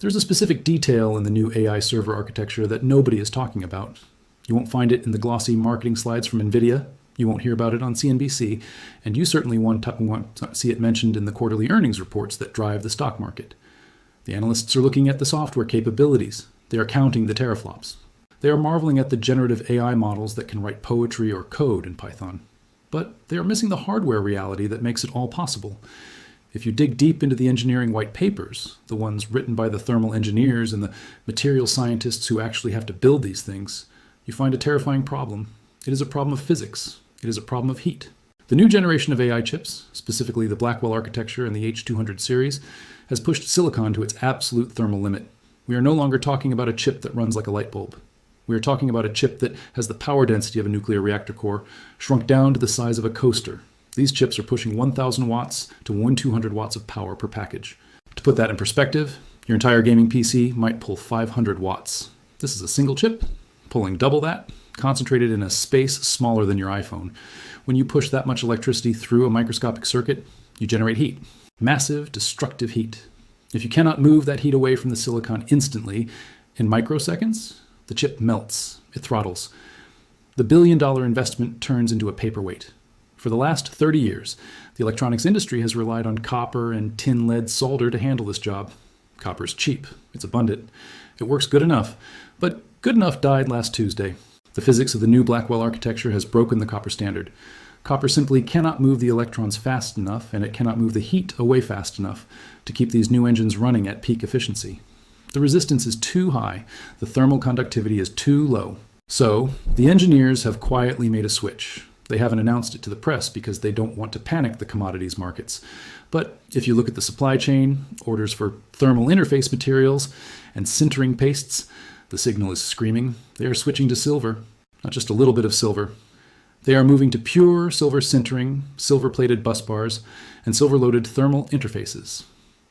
There's a specific detail in the new AI server architecture that nobody is talking about. You won't find it in the glossy marketing slides from NVIDIA. You won't hear about it on CNBC, and you certainly won't see it mentioned in the quarterly earnings reports that drive the stock market. The analysts are looking at the software capabilities. They are counting the teraflops. They are marveling at the generative AI models that can write poetry or code in Python. But they are missing the hardware reality that makes it all possible. If you dig deep into the engineering white papers, the ones written by the thermal engineers and the material scientists who actually have to build these things, you find a terrifying problem. It is a problem of physics. It is a problem of heat. The new generation of AI chips, specifically the Blackwell architecture and the H200 series, has pushed silicon to its absolute thermal limit. We are no longer talking about a chip that runs like a light bulb. We are talking about a chip that has the power density of a nuclear reactor core, shrunk down to the size of a coaster. These chips are pushing 1,000 watts to 1,200 watts of power per package. To put that in perspective, your entire gaming PC might pull 500 watts. This is a single chip, pulling double that, concentrated in a space smaller than your iPhone. When you push that much electricity through a microscopic circuit, you generate heat. Massive, destructive heat. If you cannot move that heat away from the silicon instantly, in microseconds, the chip melts, it throttles. The billion-dollar investment turns into a paperweight. For the last 30 years, the electronics industry has relied on copper and tin lead solder to handle this job. Copper is cheap, it's abundant, it works good enough, but good enough died last Tuesday. The physics of the new Blackwell architecture has broken the copper standard. Copper simply cannot move the electrons fast enough, and it cannot move the heat away fast enough to keep these new engines running at peak efficiency. The resistance is too high, the thermal conductivity is too low. So, the engineers have quietly made a switch. They haven't announced it to the press because they don't want to panic the commodities markets. But if you look at the supply chain, orders for thermal interface materials and sintering pastes, the signal is screaming. They are switching to silver, not just a little bit of silver. They are moving to pure silver sintering, silver-plated bus bars, and silver-loaded thermal interfaces.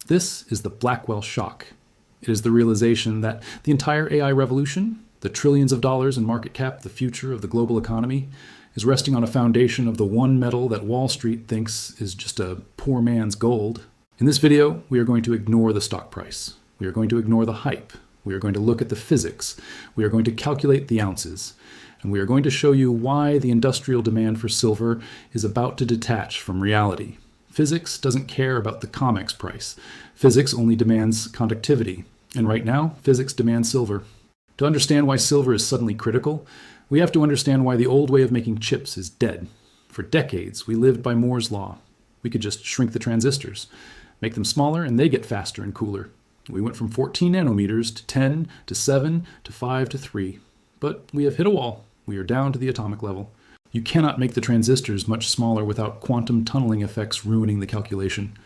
This is the Blackwell shock. It is the realization that the entire AI revolution, the trillions of dollars in market cap, the future of the global economy, is resting on a foundation of the one metal that Wall Street thinks is just a poor man's gold. In this video, we are going to ignore the stock price. We are going to ignore the hype. We are going to look at the physics. We are going to calculate the ounces. And we are going to show you why the industrial demand for silver is about to detach from reality. Physics doesn't care about the COMEX price. Physics only demands conductivity. And right now, physics demands silver. To understand why silver is suddenly critical, we have to understand why the old way of making chips is dead. For decades, we lived by Moore's law. We could just shrink the transistors, make them smaller, and they get faster and cooler. We went from 14 nanometers to 10 to 7 to 5 to 3. But we have hit a wall. We are down to the atomic level. You cannot make the transistors much smaller without quantum tunneling effects ruining the calculation.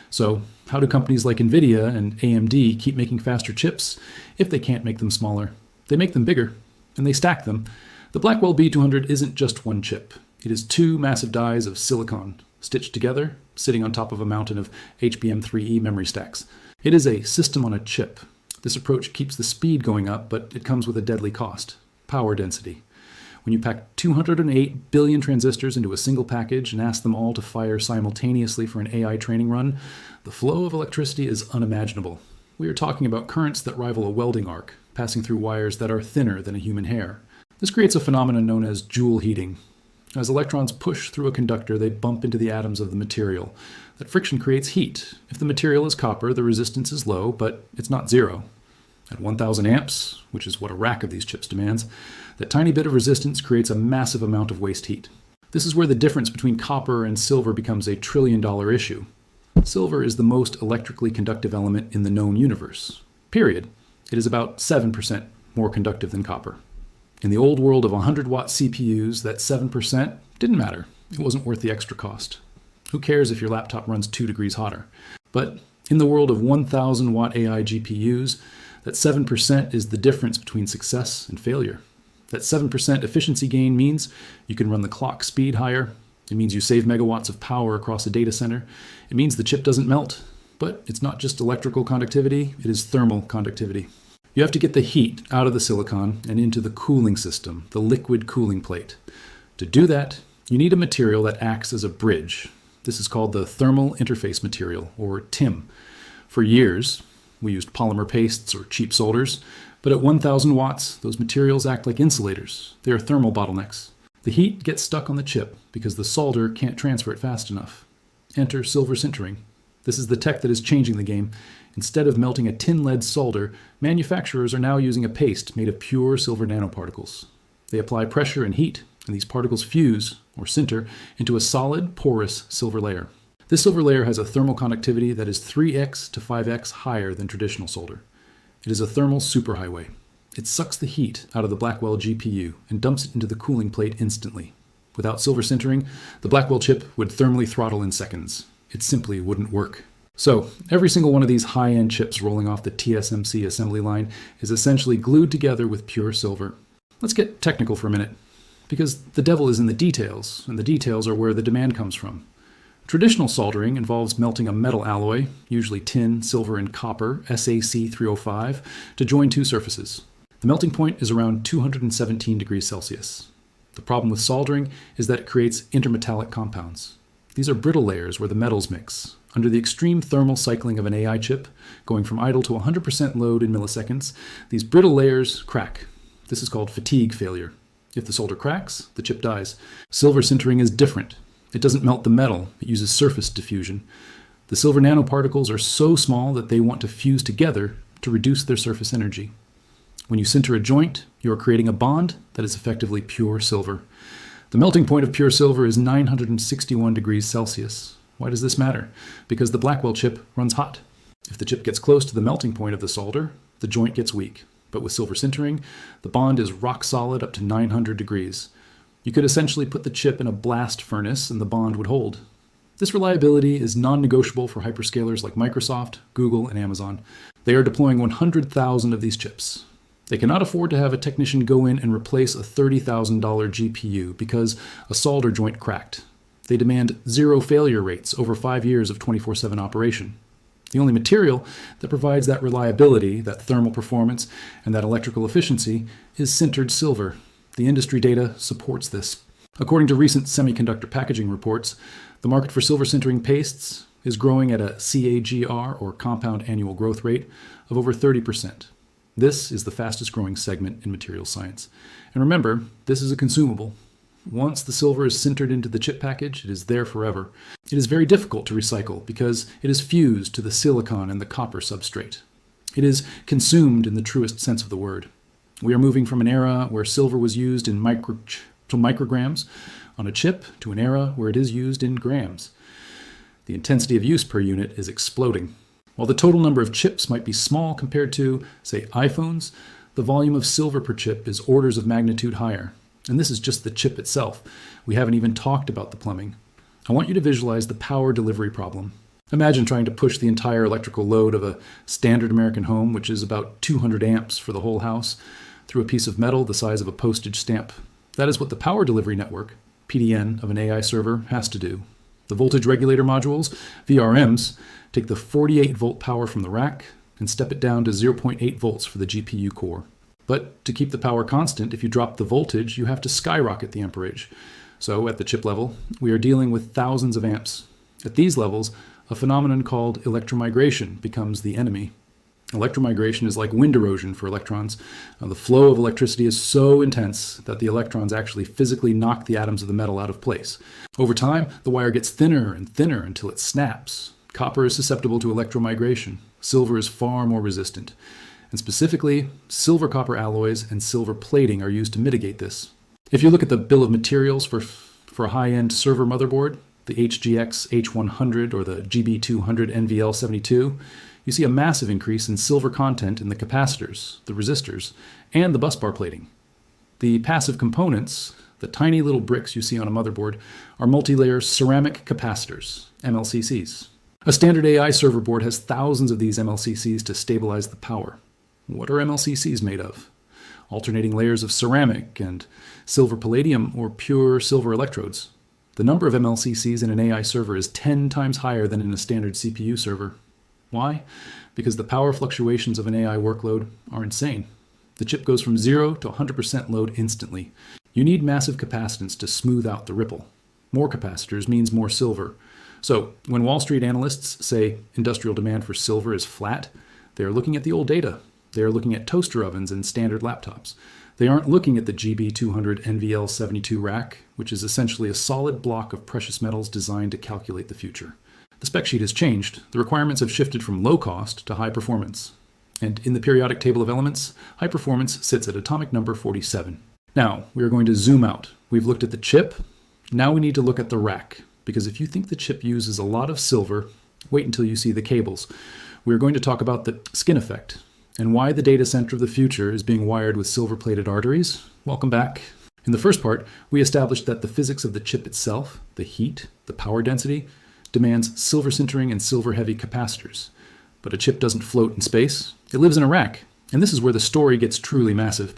So, how do companies like NVIDIA and AMD keep making faster chips if they can't make them smaller? They make them bigger, and they stack them. The Blackwell B200 isn't just one chip. It is two massive dies of silicon, stitched together, sitting on top of a mountain of HBM3E memory stacks. It is a system on a chip. This approach keeps the speed going up, but it comes with a deadly cost: power density. When you pack 208 billion transistors into a single package and ask them all to fire simultaneously for an AI training run, the flow of electricity is unimaginable. We are talking about currents that rival a welding arc, passing through wires that are thinner than a human hair. This creates a phenomenon known as joule heating. As electrons push through a conductor, they bump into the atoms of the material. That friction creates heat. If the material is copper, the resistance is low, but it's not zero. At 1,000 amps, which is what a rack of these chips demands, that tiny bit of resistance creates a massive amount of waste heat. This is where the difference between copper and silver becomes a trillion-dollar issue. Silver is the most electrically conductive element in the known universe. Period. It is about 7% more conductive than copper. In the old world of 100-watt CPUs, that 7% didn't matter. It wasn't worth the extra cost. Who cares if your laptop runs 2 degrees hotter? But in the world of 1,000-watt AI GPUs, that 7% is the difference between success and failure. That 7% efficiency gain means you can run the clock speed higher. It means you save megawatts of power across a data center. It means the chip doesn't melt. But it's not just electrical conductivity, it is thermal conductivity. You have to get the heat out of the silicon and into the cooling system, the liquid cooling plate. To do that, you need a material that acts as a bridge. This is called the thermal interface material, or TIM. For years, We used polymer pastes or cheap solders. But at 1,000 watts, those materials act like insulators. They are thermal bottlenecks. The heat gets stuck on the chip because the solder can't transfer it fast enough. Enter silver sintering. This is the tech that is changing the game. Instead of melting a tin lead solder, manufacturers are now using a paste made of pure silver nanoparticles. They apply pressure and heat, and these particles fuse, or sinter, into a solid, porous silver layer. This silver layer has a thermal conductivity that is 3x to 5x higher than traditional solder. It is a thermal superhighway. It sucks the heat out of the Blackwell GPU and dumps it into the cooling plate instantly. Without silver sintering, the Blackwell chip would thermally throttle in seconds. It simply wouldn't work. So, every single one of these high-end chips rolling off the TSMC assembly line is essentially glued together with pure silver. Let's get technical for a minute, because the devil is in the details, and the details are where the demand comes from. Traditional soldering involves melting a metal alloy, usually tin, silver, and copper, SAC305, to join two surfaces. The melting point is around 217 degrees Celsius. The problem with soldering is that it creates intermetallic compounds. These are brittle layers where the metals mix. Under the extreme thermal cycling of an AI chip, going from idle to 100% load in milliseconds, these brittle layers crack. This is called fatigue failure. If the solder cracks, the chip dies. Silver sintering is different. It doesn't melt the metal, it uses surface diffusion. The silver nanoparticles are so small that they want to fuse together to reduce their surface energy. When you sinter a joint, you are creating a bond that is effectively pure silver. The melting point of pure silver is 961 degrees Celsius. Why does this matter? Because the Blackwell chip runs hot. If the chip gets close to the melting point of the solder, the joint gets weak. But with silver sintering, the bond is rock solid up to 900 degrees. You could essentially put the chip in a blast furnace and the bond would hold. This reliability is non-negotiable for hyperscalers like Microsoft, Google, and Amazon. They are deploying 100,000 of these chips. They cannot afford to have a technician go in and replace a $30,000 GPU because a solder joint cracked. They demand 0 failure rates over 5 years of 24/7 operation. The only material that provides that reliability, that thermal performance, and that electrical efficiency is sintered silver. The industry data supports this. According to recent semiconductor packaging reports, the market for silver sintering pastes is growing at a CAGR, or compound annual growth rate, of over 30%. This is the fastest growing segment in materials science. And remember, this is a consumable. Once the silver is sintered into the chip package, it is there forever. It is very difficult to recycle because it is fused to the silicon and the copper substrate. It is consumed in the truest sense of the word. We are moving from an era where silver was used in micrograms on a chip to an era where it is used in grams. The intensity of use per unit is exploding. While the total number of chips might be small compared to, say, iPhones, the volume of silver per chip is orders of magnitude higher. And this is just the chip itself. We haven't even talked about the plumbing. I want you to visualize the power delivery problem. Imagine trying to push the entire electrical load of a standard American home, which is about 200 amps for the whole house, through a piece of metal the size of a postage stamp. That is what the power delivery network, PDN, of an AI server has to do. The voltage regulator modules, VRMs, take the 48-volt power from the rack and step it down to 0.8 volts for the GPU core. But to keep the power constant, if you drop the voltage, you have to skyrocket the amperage. So at the chip level, we are dealing with thousands of amps. At these levels, a phenomenon called electromigration becomes the enemy. Electromigration is like wind erosion for electrons. The flow of electricity is so intense that the electrons actually physically knock the atoms of the metal out of place. Over time, the wire gets thinner and thinner until it snaps. Copper is susceptible to electromigration. Silver is far more resistant. And specifically, silver-copper alloys and silver plating are used to mitigate this. If you look at the bill of materials for a high-end server motherboard, the HGX H100 or the GB200 NVL72, you see a massive increase in silver content in the capacitors, the resistors, and the busbar plating. The passive components, the tiny little bricks you see on a motherboard, are multi-layer ceramic capacitors, MLCCs. A standard AI server board has thousands of these MLCCs to stabilize the power. What are MLCCs made of? Alternating layers of ceramic and silver palladium or pure silver electrodes. The number of MLCCs in an AI server is 10 times higher than in a standard CPU server. Why? Because the power fluctuations of an AI workload are insane. The chip goes from 0 to 100% load instantly. You need massive capacitance to smooth out the ripple. More capacitors means more silver. So when Wall Street analysts say industrial demand for silver is flat, They are looking at the old data. They are looking at toaster ovens and standard laptops. They aren't looking at the GB200 NVL72 rack, which is essentially a solid block of precious metals designed to calculate the future. The spec sheet has changed. The requirements have shifted from low cost to high performance. And in the periodic table of elements, high performance sits at atomic number 47. Now, we are going to zoom out. We've looked at the chip. Now we need to look at the rack, because if you think the chip uses a lot of silver, wait until you see the cables. We're going to talk about the skin effect and why the data center of the future is being wired with silver-plated arteries. Welcome back. In the first part, we established that the physics of the chip itself, the heat, the power density, demands silver sintering and silver-heavy capacitors. But a chip doesn't float in space. It lives in a rack. And this is where the story gets truly massive.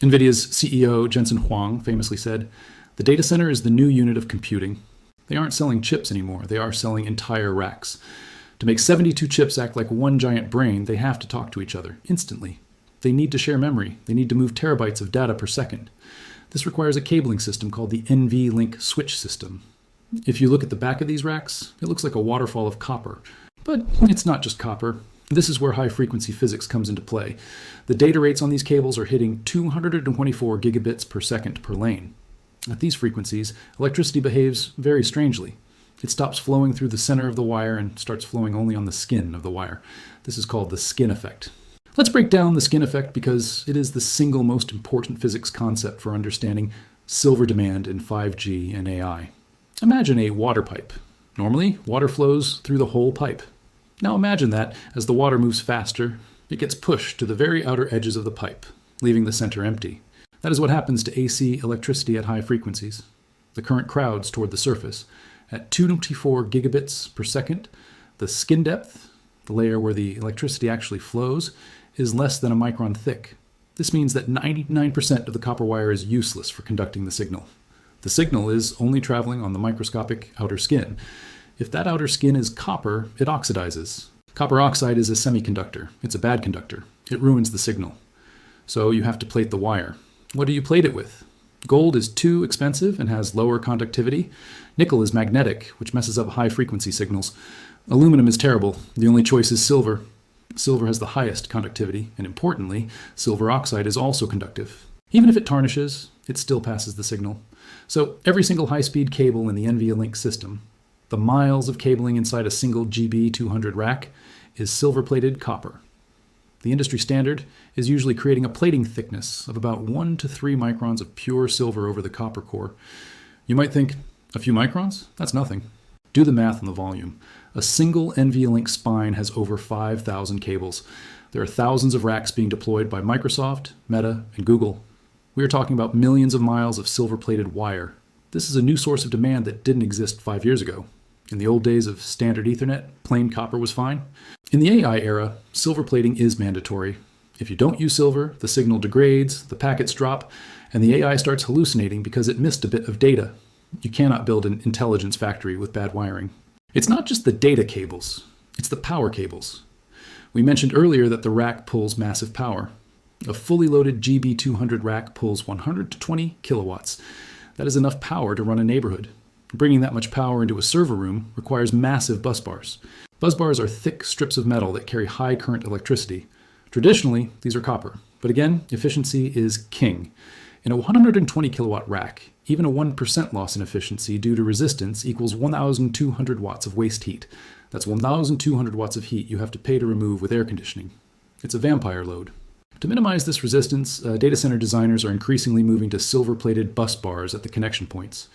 NVIDIA's CEO, Jensen Huang, famously said, "The data center is the new unit of computing." They aren't selling chips anymore. They are selling entire racks. To make 72 chips act like one giant brain, they have to talk to each other instantly. They need to share memory. They need to move terabytes of data per second. This requires a cabling system called the NV-Link switch system. If you look at the back of these racks, it looks like a waterfall of copper. But it's not just copper. This is where high-frequency physics comes into play. The data rates on these cables are hitting 224 gigabits per second per lane. At these frequencies, electricity behaves very strangely. It stops flowing through the center of the wire and starts flowing only on the skin of the wire. This is called the skin effect. Let's break down the skin effect because it is the single most important physics concept for understanding silver demand in 5G and AI. Imagine a water pipe. Normally, water flows through the whole pipe. Now imagine that, as the water moves faster, it gets pushed to the very outer edges of the pipe, leaving the center empty. That is what happens to AC electricity at high frequencies. The current crowds toward the surface. At 224 gigabits per second, the skin depth, the layer where the electricity actually flows, is less than a micron thick. This means that 99% of the copper wire is useless for conducting the signal. The signal is only traveling on the microscopic outer skin. If that outer skin is copper, it oxidizes. Copper oxide is a semiconductor. It's a bad conductor. It ruins the signal. So you have to plate the wire. What do you plate it with? Gold is too expensive and has lower conductivity. Nickel is magnetic, which messes up high-frequency signals. Aluminum is terrible. The only choice is silver. Silver has the highest conductivity, and importantly, silver oxide is also conductive. Even if it tarnishes, it still passes the signal. So every single high-speed cable in the NVLink system, the miles of cabling inside a single GB200 rack, is silver-plated copper. The industry standard is usually creating a plating thickness of about 1 to 3 microns of pure silver over the copper core. You might think, a few microns? That's nothing. Do the math on the volume. A single NVLink spine has over 5,000 cables. There are thousands of racks being deployed by Microsoft, Meta, and Google. We are talking about millions of miles of silver-plated wire. This is a new source of demand that didn't exist 5 years ago. In the old days of standard Ethernet, plain copper was fine. In the AI era, silver plating is mandatory. If you don't use silver, the signal degrades, the packets drop, and the AI starts hallucinating because it missed a bit of data. You cannot build an intelligence factory with bad wiring. It's not just the data cables, it's the power cables. We mentioned earlier that the rack pulls massive power. A fully loaded GB200 rack pulls 120 kilowatts. That is enough power to run a neighborhood. Bringing that much power into a server room requires massive busbars. Busbars are thick strips of metal that carry high current electricity. Traditionally, these are copper. But again, efficiency is king. In a 120 kilowatt rack, even a 1% loss in efficiency due to resistance equals 1,200 watts of waste heat. That's 1,200 watts of heat you have to pay to remove with air conditioning. It's a vampire load. To minimize this resistance, data center designers are increasingly moving to silver-plated bus bars at the connection points.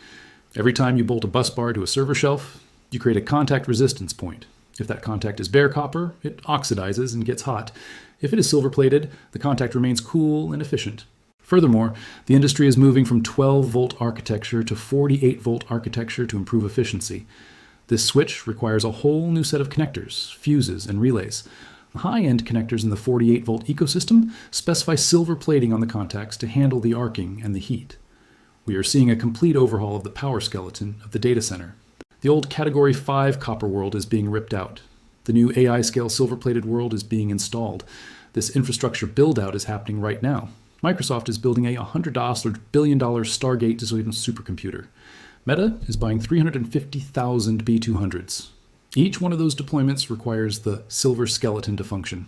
Every time you bolt a bus bar to a server shelf, you create a contact resistance point. If that contact is bare copper, it oxidizes and gets hot. If it is silver-plated, the contact remains cool and efficient. Furthermore, the industry is moving from 12-volt architecture to 48-volt architecture to improve efficiency. This switch requires a whole new set of connectors, fuses, and relays. The high-end connectors in the 48-volt ecosystem specify silver plating on the contacts to handle the arcing and the heat. We are seeing a complete overhaul of the power skeleton of the data center. The old Category 5 copper world is being ripped out. The new AI-scale silver-plated world is being installed. This infrastructure build-out is happening right now. Microsoft is building a $100 billion Stargate supercomputer. Meta is buying 350,000 B200s. Each one of those deployments requires the silver skeleton to function.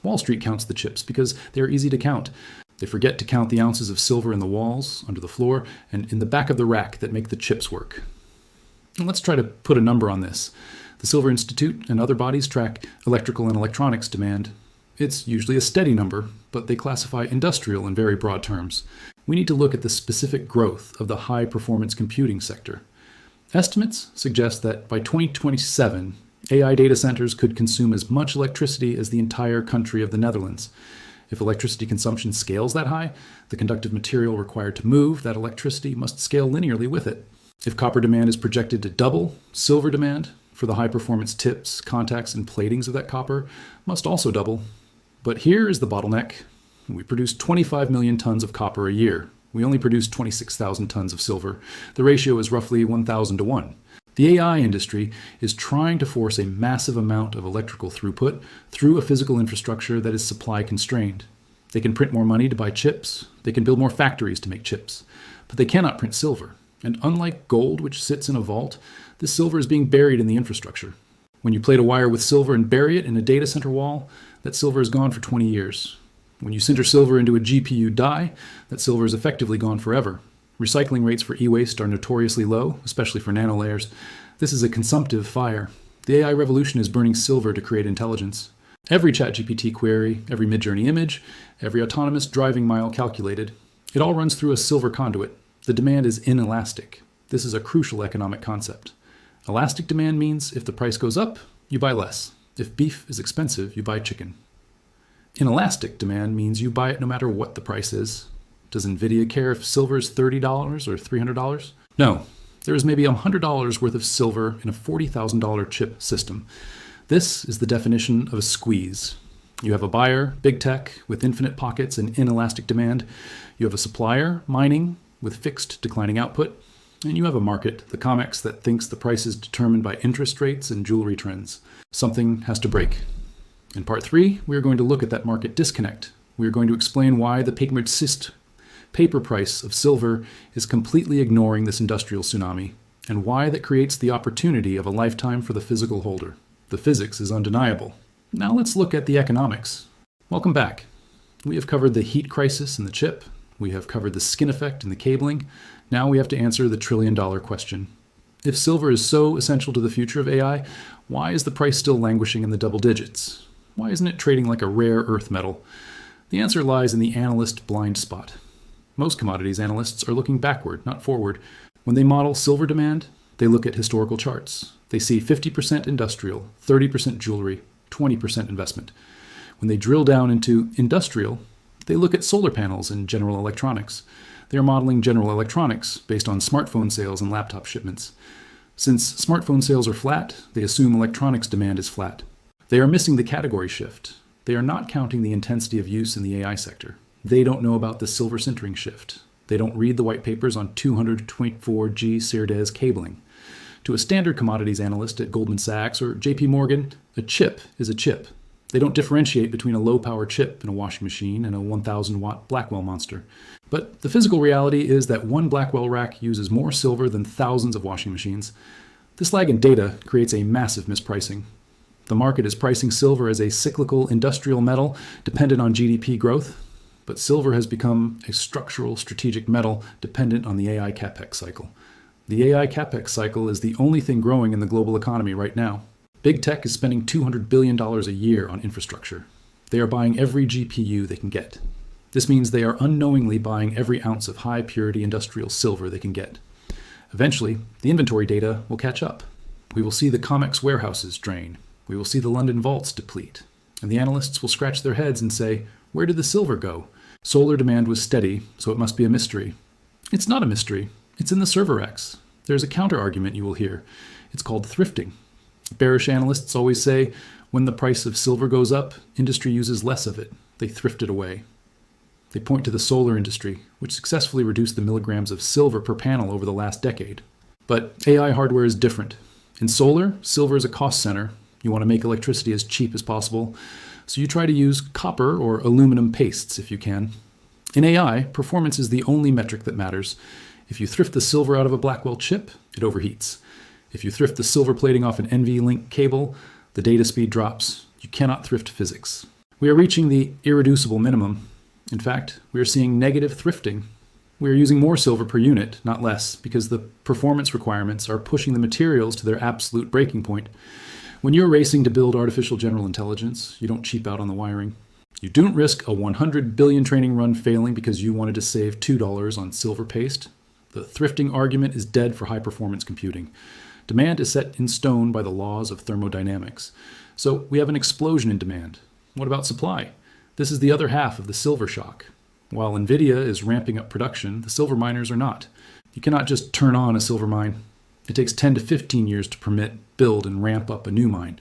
Wall Street counts the chips because they are easy to count. They forget to count the ounces of silver in the walls, under the floor, and in the back of the rack that make the chips work. And let's try to put a number on this. The Silver Institute and other bodies track electrical and electronics demand. It's usually a steady number, but they classify industrial in very broad terms. We need to look at the specific growth of the high-performance computing sector. Estimates suggest that by 2027, AI data centers could consume as much electricity as the entire country of the Netherlands. If electricity consumption scales that high, the conductive material required to move that electricity must scale linearly with it. If copper demand is projected to double, silver demand for the high-performance tips, contacts, and platings of that copper must also double. But here is the bottleneck. We produce 25 million tons of copper a year. We only produce 26,000 tons of silver. The ratio is roughly 1,000 to 1. The AI industry is trying to force a massive amount of electrical throughput through a physical infrastructure that is supply constrained. They can print more money to buy chips. They can build more factories to make chips. But they cannot print silver. And unlike gold, which sits in a vault, this silver is being buried in the infrastructure. When you plate a wire with silver and bury it in a data center wall, that silver is gone for 20 years. When you sinter silver into a GPU die, that silver is effectively gone forever. Recycling rates for e-waste are notoriously low, especially for nanolayers. This is a consumptive fire. The AI revolution is burning silver to create intelligence. Every ChatGPT query, every Midjourney image, every autonomous driving mile calculated, it all runs through a silver conduit. The demand is inelastic. This is a crucial economic concept. Elastic demand means if the price goes up, you buy less. If beef is expensive, you buy chicken. Inelastic demand means you buy it no matter what the price is. Does NVIDIA care if silver is $30 or $300? No. There is maybe $100 worth of silver in a $40,000 chip system. This is the definition of a squeeze. You have a buyer, big tech, with infinite pockets and inelastic demand. You have a supplier, mining, with fixed declining output. And you have a market, the COMEX, that thinks the price is determined by interest rates and jewelry trends. Something has to break. In part 3, we are going to look at that market disconnect. We are going to explain why the paper price of silver is completely ignoring this industrial tsunami, and why that creates the opportunity of a lifetime for the physical holder. The physics is undeniable. Now let's look at the economics. Welcome back. We have covered the heat crisis in the chip. We have covered the skin effect in the cabling. Now we have to answer the trillion-dollar question. If silver is so essential to the future of AI, why is the price still languishing in the double digits? Why isn't it trading like a rare earth metal? The answer lies in the analyst blind spot. Most commodities analysts are looking backward, not forward. When they model silver demand, they look at historical charts. They see 50% industrial, 30% jewelry, 20% investment. When they drill down into industrial, they look at solar panels and general electronics. They are modeling general electronics based on smartphone sales and laptop shipments. Since smartphone sales are flat, they assume electronics demand is flat. They are missing the category shift. They are not counting the intensity of use in the AI sector. They don't know about the silver sintering shift. They don't read the white papers on 224G SerDes cabling. To a standard commodities analyst at Goldman Sachs or JP Morgan, a chip is a chip. They don't differentiate between a low-power chip in a washing machine and a 1,000-watt Blackwell monster. But the physical reality is that one Blackwell rack uses more silver than thousands of washing machines. This lag in data creates a massive mispricing. The market is pricing silver as a cyclical industrial metal dependent on GDP growth, but silver has become a structural strategic metal dependent on the AI capex cycle. The AI capex cycle is the only thing growing in the global economy right now. Big tech is spending $200 billion a year on infrastructure. They are buying every GPU they can get. This means they are unknowingly buying every ounce of high-purity industrial silver they can get. Eventually, the inventory data will catch up. We will see the COMEX warehouses drain. We will see the London vaults deplete. And the analysts will scratch their heads and say, where did the silver go? Solar demand was steady, so it must be a mystery. It's not a mystery. It's in the server racks. There's a counter-argument you will hear. It's called thrifting. Bearish analysts always say, when the price of silver goes up, industry uses less of it. They thrift it away. They point to the solar industry, which successfully reduced the milligrams of silver per panel over the last decade. But AI hardware is different. In solar, silver is a cost center. You want to make electricity as cheap as possible, so you try to use copper or aluminum pastes if you can. In AI, performance is the only metric that matters. If you thrift the silver out of a Blackwell chip, it overheats. If you thrift the silver plating off an NVLink cable, the data speed drops. You cannot thrift physics. We are reaching the irreducible minimum. In fact, we are seeing negative thrifting. We are using more silver per unit, not less, because the performance requirements are pushing the materials to their absolute breaking point. When you're racing to build artificial general intelligence, you don't cheap out on the wiring. You don't risk a 100 billion training run failing because you wanted to save $2 on silver paste. The thrifting argument is dead for high-performance computing. Demand is set in stone by the laws of thermodynamics. So we have an explosion in demand. What about supply? This is the other half of the silver shock. While NVIDIA is ramping up production, the silver miners are not. You cannot just turn on a silver mine. It takes 10 to 15 years to permit, build, and ramp up a new mine.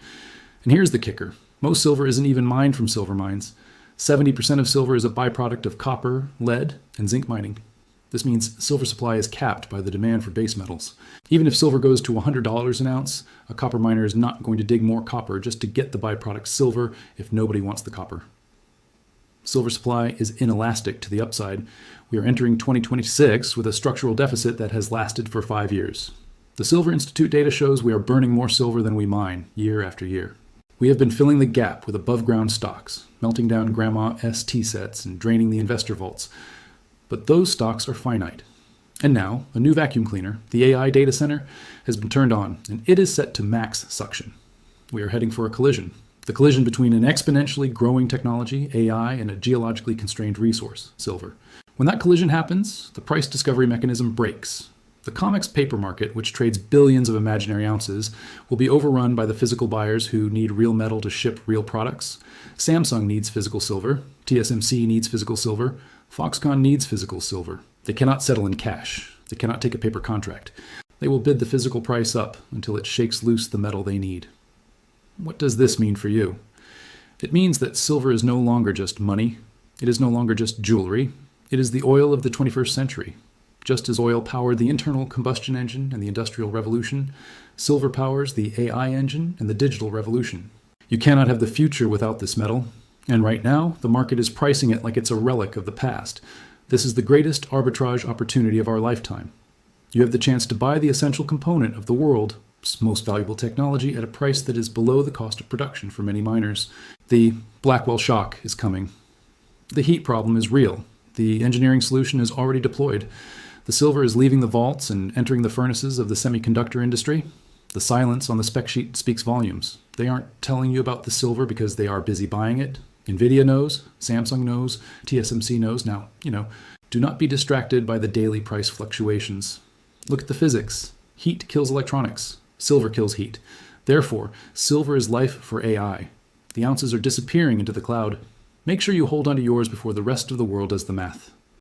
And here's the kicker. Most silver isn't even mined from silver mines. 70% of silver is a byproduct of copper, lead, and zinc mining. This means silver supply is capped by the demand for base metals. Even if silver goes to $100 an ounce, a copper miner is not going to dig more copper just to get the byproduct silver if nobody wants the copper. Silver supply is inelastic to the upside. We are entering 2026 with a structural deficit that has lasted for 5 years. The Silver Institute data shows we are burning more silver than we mine, year after year. We have been filling the gap with above-ground stocks, melting down Grandma ST sets and draining the investor vaults. But those stocks are finite. And now, a new vacuum cleaner, the AI data center, has been turned on, and it is set to max suction. We are heading for a collision. The collision between an exponentially growing technology, AI, and a geologically constrained resource, silver. When that collision happens, the price discovery mechanism breaks. The COMEX paper market, which trades billions of imaginary ounces, will be overrun by the physical buyers who need real metal to ship real products. Samsung needs physical silver. TSMC needs physical silver. Foxconn needs physical silver. They cannot settle in cash. They cannot take a paper contract. They will bid the physical price up until it shakes loose the metal they need. What does this mean for you? It means that silver is no longer just money. It is no longer just jewelry. It is the oil of the 21st century. Just as oil powered the internal combustion engine and the Industrial Revolution, silver powers the AI engine and the digital revolution. You cannot have the future without this metal, and right now, the market is pricing it like it's a relic of the past. This is the greatest arbitrage opportunity of our lifetime. You have the chance to buy the essential component of the world's most valuable technology at a price that is below the cost of production for many miners. The Blackwell shock is coming. The heat problem is real. The engineering solution is already deployed. The silver is leaving the vaults and entering the furnaces of the semiconductor industry. The silence on the spec sheet speaks volumes. They aren't telling you about the silver because they are busy buying it. NVIDIA knows, Samsung knows, TSMC knows. Now, do not be distracted by the daily price fluctuations. Look at the physics. Heat kills electronics. Silver kills heat. Therefore, silver is life for AI. The ounces are disappearing into the cloud. Make sure you hold onto yours before the rest of the world does the math.